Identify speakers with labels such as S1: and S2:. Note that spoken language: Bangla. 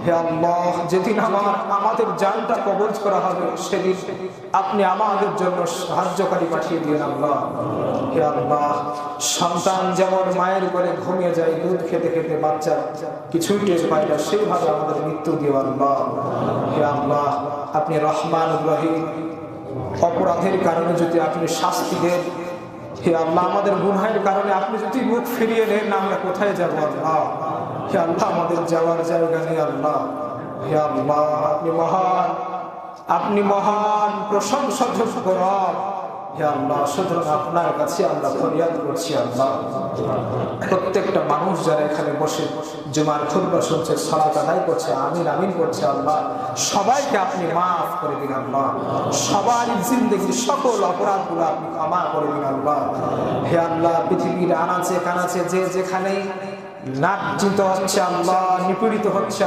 S1: হে আল্লাহ, যেদিন আমাদের জানটা কবজ করা হবে সেদিন আপনি আমাদের জন্য সাহায্যকারী পাঠিয়ে দিন আল্লাহ। হে আল্লাহ, সন্তান যেমন মায়ের করে ঘুমিয়ে যায়, দুধ খেতে খেতে বাচ্চা কিছুই টের পায় না, সেইভাবে আমাদের মৃত্যু দিও আল্লাহ। হে আল্লাহ, আপনি রহমান রহিম, অপরাধের কারণে যদি আপনি শাস্তি দেন, হে আল্লাহ, আমাদের গুনাহের কারণে আপনি যদি মুখ ফিরিয়ে নেন, আমরা কোথায় যাবো আল্লাহ? হে আল্লাহ, আমাদের যাওয়ার জায়গা নেই আল্লাহ। হে আল্লাহ, আপনি মহান, প্রশংসাযোগ্য রব। হে আল্লাহ, সুতরাং আপনার কাছে আমরা ফরিয়াদ করছি আল্লাহ। প্রত্যেকটা মানুষ যারা এখানে বসে জুমার খুতবা শুনছে, সালাত আদায় করছে, আমিন আমিন করছে, আল্লাহ সবাইকে আপনি মাফ করে দিন আল্লাহ। সবার জিন্দেগির সকল অপরাধগুলো আপনি ক্ষমা করে দিন আল্লাহ। হে আল্লাহ, পৃথিবীর আনাচে কানাচে যে যেখানে লাঞ্ছিত হচ্ছে আল্লাহ, নিপীড়িত হচ্ছে